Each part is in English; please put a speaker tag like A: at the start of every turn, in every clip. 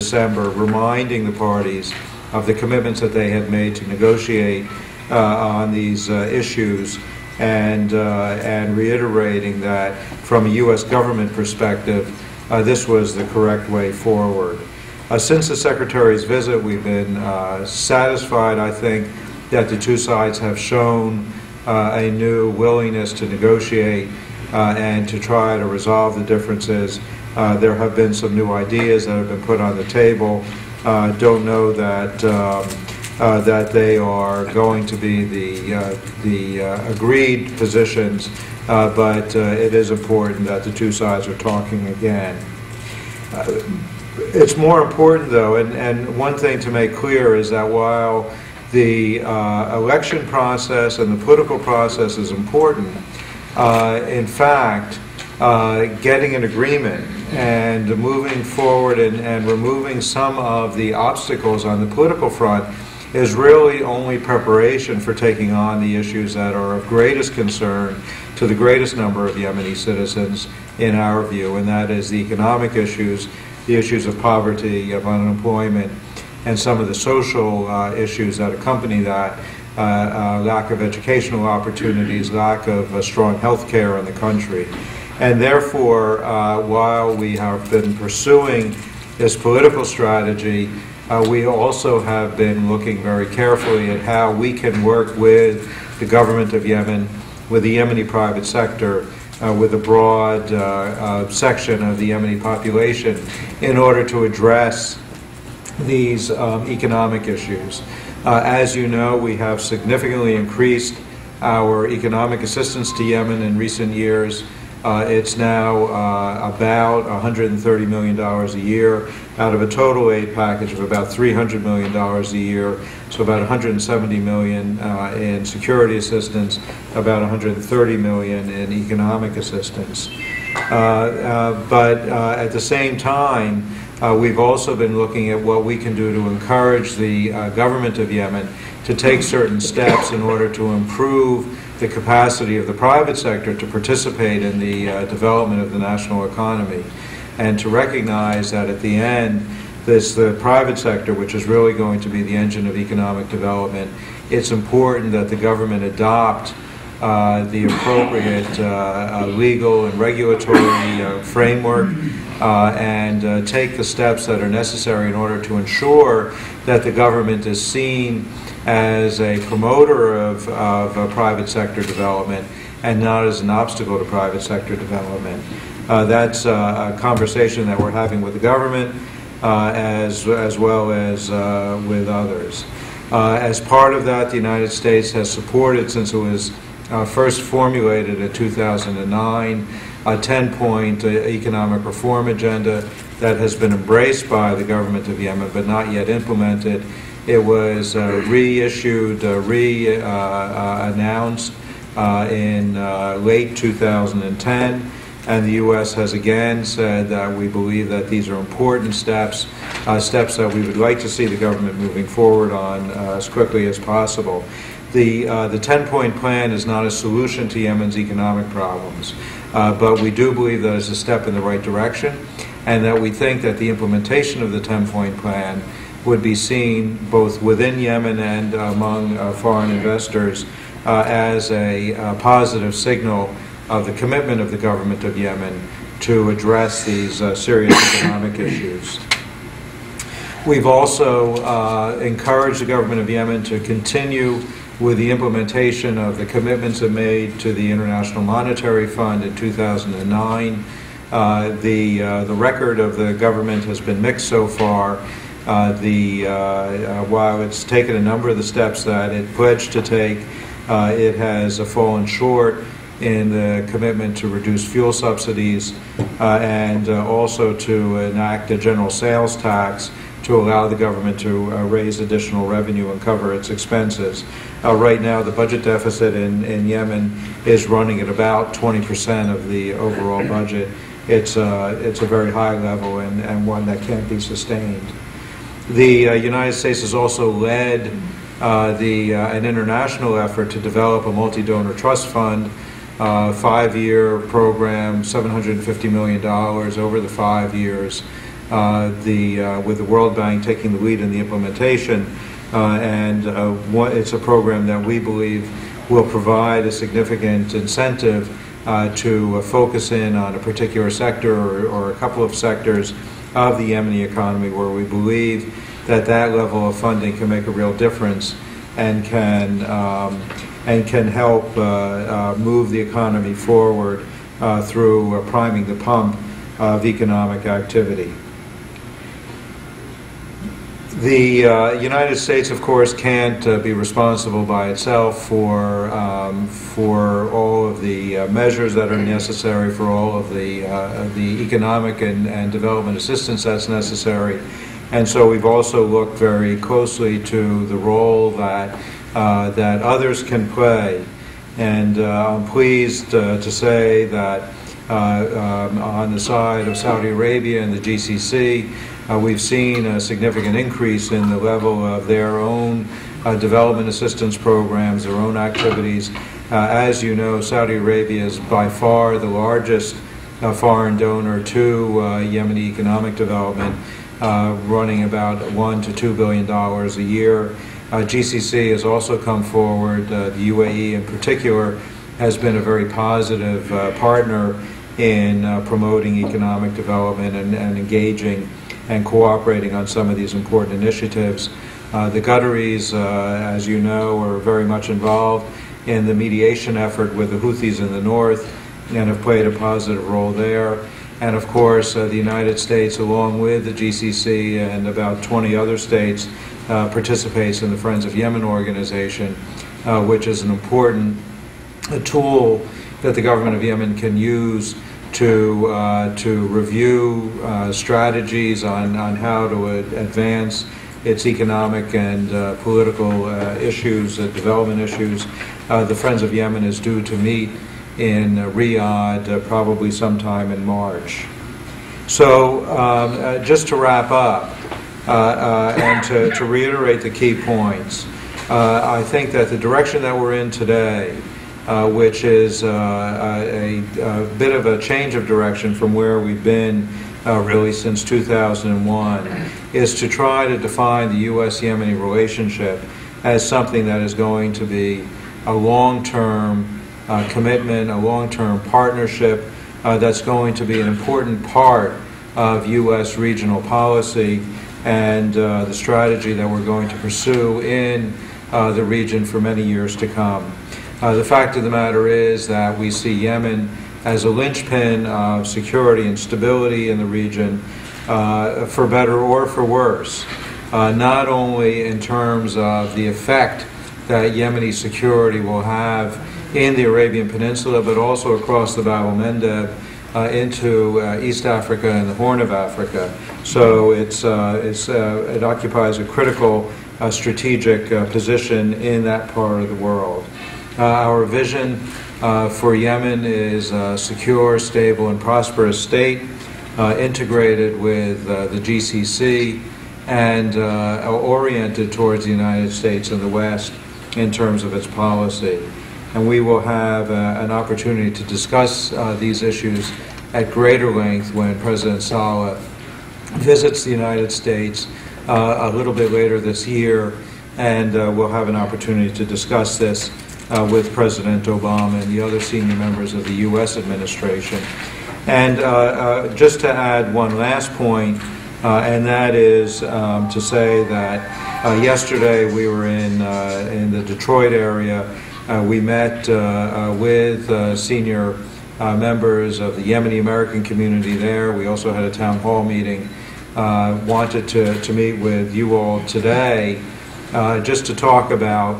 A: December, reminding the parties of the commitments that they had made to negotiate on these issues, and reiterating that from a U.S. government perspective, this was the correct way forward. Since the Secretary's visit, we've been satisfied, I think, that the two sides have shown a new willingness to negotiate and to try to resolve the differences. There have been some new ideas that have been put on the table. Don't know that that they are going to be the agreed positions, but it is important that the two sides are talking again. It's more important, though, and one thing to make clear is that while the election process and the political process is important, in fact, getting an agreement and moving forward and removing some of the obstacles on the political front is really only preparation for taking on the issues that are of greatest concern to the greatest number of Yemeni citizens, in our view, and that is the economic issues, the issues of poverty, of unemployment, and some of the social issues that accompany that, lack of educational opportunities, lack of strong health care in the country. And therefore, while we have been pursuing this political strategy, we also have been looking very carefully at how we can work with the government of Yemen, with the Yemeni private sector, with a broad section of the Yemeni population in order to address these economic issues. As you know, we have significantly increased our economic assistance to Yemen in recent years. It's now about $130 million a year out of a total aid package of about $300 million a year, so about $170 million in security assistance, about $130 million in economic assistance. But at the same time, we've also been looking at what we can do to encourage the government of Yemen to take certain steps in order to improve the capacity of the private sector to participate in the development of the national economy, and to recognize that at the end, the private sector, which is really going to be the engine of economic development, it's important that the government adopt the appropriate legal and regulatory framework and take the steps that are necessary in order to ensure that the government is seen as a promoter of private sector development and not as an obstacle to private sector development. That's a conversation that we're having with the government as well as with others. As part of that, the United States has supported, since it was first formulated in 2009, a 10-point economic reform agenda that has been embraced by the government of Yemen but not yet implemented. It was reissued, announced in late 2010, and the U.S. has again said that we believe that these are important steps, steps that we would like to see the government moving forward on as quickly as possible. The 10-point plan is not a solution to Yemen's economic problems, but we do believe that it's a step in the right direction, and that we think that the implementation of the 10-point plan would be seen both within Yemen and among foreign investors as a positive signal of the commitment of the government of Yemen to address these serious economic issues. We've also encouraged the government of Yemen to continue with the implementation of the commitments it made to the International Monetary Fund in 2009. The record of the government has been mixed so far. While it's taken a number of the steps that it pledged to take, it has fallen short in the commitment to reduce fuel subsidies and also to enact a general sales tax to allow the government to raise additional revenue and cover its expenses. Right now, the budget deficit in Yemen is running at about 20% of the overall budget. It's a very high level and one that can't be sustained. The United States has also led an international effort to develop a multi-donor trust fund, 5-year program, $750 million over the 5 years, with the World Bank taking the lead in the implementation. It's a program that we believe will provide a significant incentive to focus in on a particular sector or a couple of sectors of the Yemeni economy where we believe that that level of funding can make a real difference and can help move the economy forward through priming the pump of economic activity. The United States, of course, can't be responsible by itself for all of the measures that are necessary, for all of the economic and development assistance that's necessary. And so we've also looked very closely to the role that others can play. And I'm pleased to say that on the side of Saudi Arabia and the GCC, we've seen a significant increase in the level of their own development assistance programs, their own activities. As you know, Saudi Arabia is by far the largest foreign donor to Yemeni economic development, running about $1 to $2 billion a year. GCC has also come forward. The UAE in particular has been a very positive partner in promoting economic development and engaging and cooperating on some of these important initiatives. The Qataris, as you know, are very much involved in the mediation effort with the Houthis in the north and have played a positive role there. And of course, the United States, along with the GCC and about 20 other states, participates in the Friends of Yemen organization, which is an important tool that the government of Yemen can use to review strategies on how to advance its economic and political issues, development issues. The Friends of Yemen is due to meet in Riyadh probably sometime in March. So just to wrap up and to reiterate the key points, I think that the direction that we're in today, which is a bit of a change of direction from where we've been really since 2001, is to try to define the U.S.-Yemeni relationship as something that is going to be a long-term commitment, a long-term partnership that's going to be an important part of U.S. regional policy and the strategy that we're going to pursue in the region for many years to come. The fact of the matter is that we see Yemen as a linchpin of security and stability in the region, for better or for worse, not only in terms of the effect that Yemeni security will have in the Arabian Peninsula, but also across the Bab el-Mandeb into East Africa and the Horn of Africa. So it occupies a critical strategic position in that part of the world. Our vision for Yemen is a secure, stable, and prosperous state integrated with the GCC and oriented towards the United States and the West in terms of its policy. And we will have an opportunity to discuss these issues at greater length when President Saleh visits the United States a little bit later this year, and we'll have an opportunity to discuss this with President Obama and the other senior members of the U.S. administration. And just to add one last point, and that is to say that yesterday we were in the Detroit area. We met with senior members of the Yemeni American community there. We also had a town hall meeting. Wanted to meet with you all today just to talk about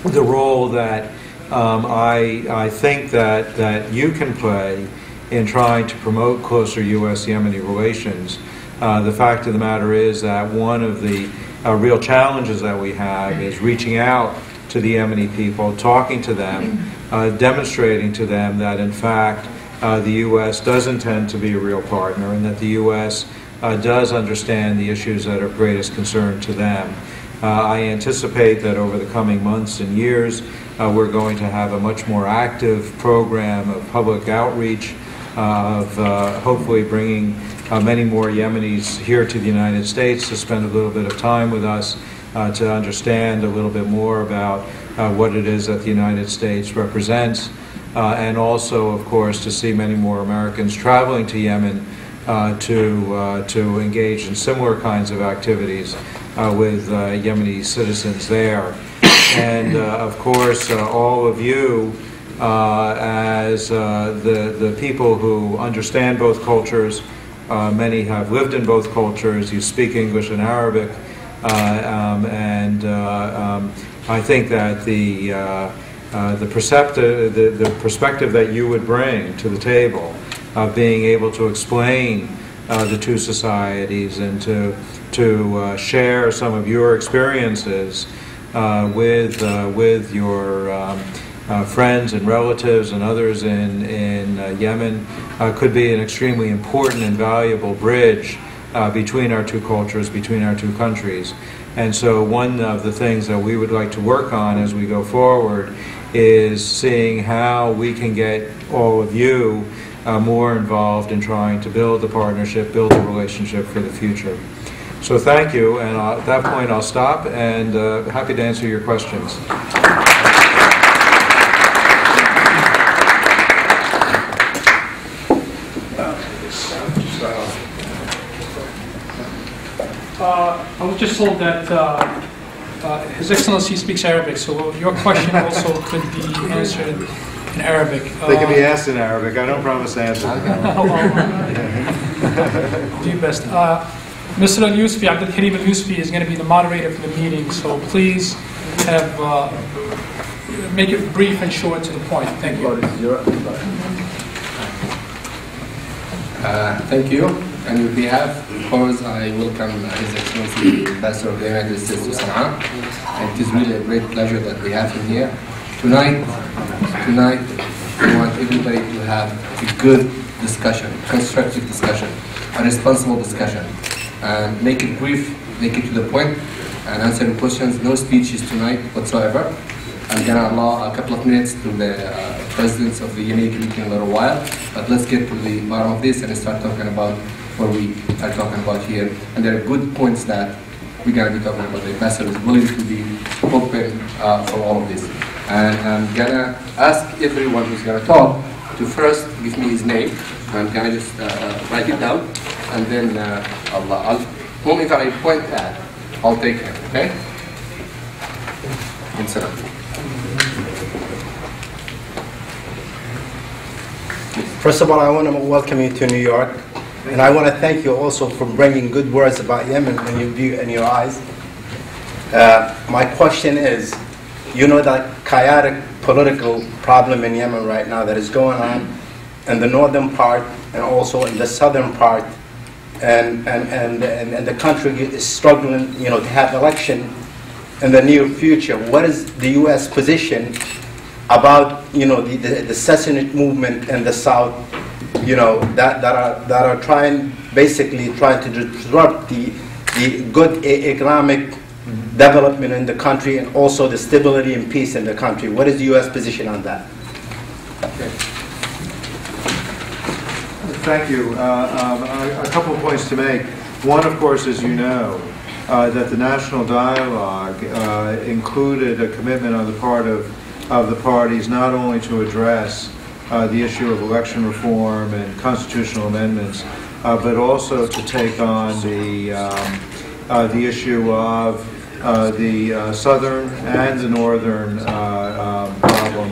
A: the role that I think that you can play in trying to promote closer U.S.-Yemeni relations. The fact of the matter is that one of the real challenges that we have is reaching out to the Yemeni people, talking to them, demonstrating to them that in fact the U.S. does intend to be a real partner and that the U.S. Does understand the issues that are of greatest concern to them. I anticipate that over the coming months and years we're going to have a much more active program of public outreach of hopefully bringing many more Yemenis here to the United States to spend a little bit of time with us, to understand a little bit more about what it is that the United States represents, and also, of course, to see many more Americans traveling to Yemen to engage in similar kinds of activities with Yemeni citizens there. And of course, all of you, as the people who understand both cultures, many have lived in both cultures, you speak English and Arabic, and I think that the perspective that you would bring to the table of being able to explain the two societies and to share some of your experiences with your friends and relatives and others in Yemen could be an extremely important and valuable bridge between our two cultures, between our two countries. And so one of the things that we would like to work on as we go forward is seeing how we can get all of you more involved in trying to build the partnership, build a relationship for the future. So thank you, and at that point I'll stop, and happy to answer your questions.
B: I was just told that His Excellency speaks Arabic, so your question also could be answered in Arabic.
A: They can be asked in Arabic. I don't promise to answer them.
B: Do your best. Mr. Al-Yusufi, Abdul Karim Al-Yusufi, is going to be the moderator for the meeting, so please make it brief and short to the point. Thank you.
C: Thank you. On your behalf, of course, I welcome His Excellency Ambassador of the United States to Sana'a. And it is really a great pleasure that we have him here. Tonight, we want everybody to have a good discussion, constructive discussion, a responsible discussion. And make it brief, make it to the point, and answer the questions. No speeches tonight whatsoever. I'm going to allow a couple of minutes to the presidents of the Yemeni community in a little while, but let's get to the bottom of this and start talking about what we are talking about here. And there are good points that we're going to be talking about. The ambassador is willing to be open for all of this. And I'm going to ask everyone who's going to talk to first give me his name. I'm going to just write it down, and then whomever I point at, I'll take him, okay? Insert.
D: First of all, I want to welcome you to New York, and I want to thank you also for bringing good words about Yemen in your view and your eyes. My question is, you know that chaotic political problem in Yemen right now that is going on in the northern part and also in the southern part, and the country is struggling, you know, to have election in the near future. What is the U.S. position about, you know, the secessionist movement in the south, you know, that are basically trying to disrupt the good economic development in the country and also the stability and peace in the country? What is the U.S. position on that?
A: Okay. Thank you. A couple of points to make. One, of course, as you know, that the National Dialogue included a commitment on the part of the parties not only to address the issue of election reform and constitutional amendments, but also to take on the issue of the southern and the northern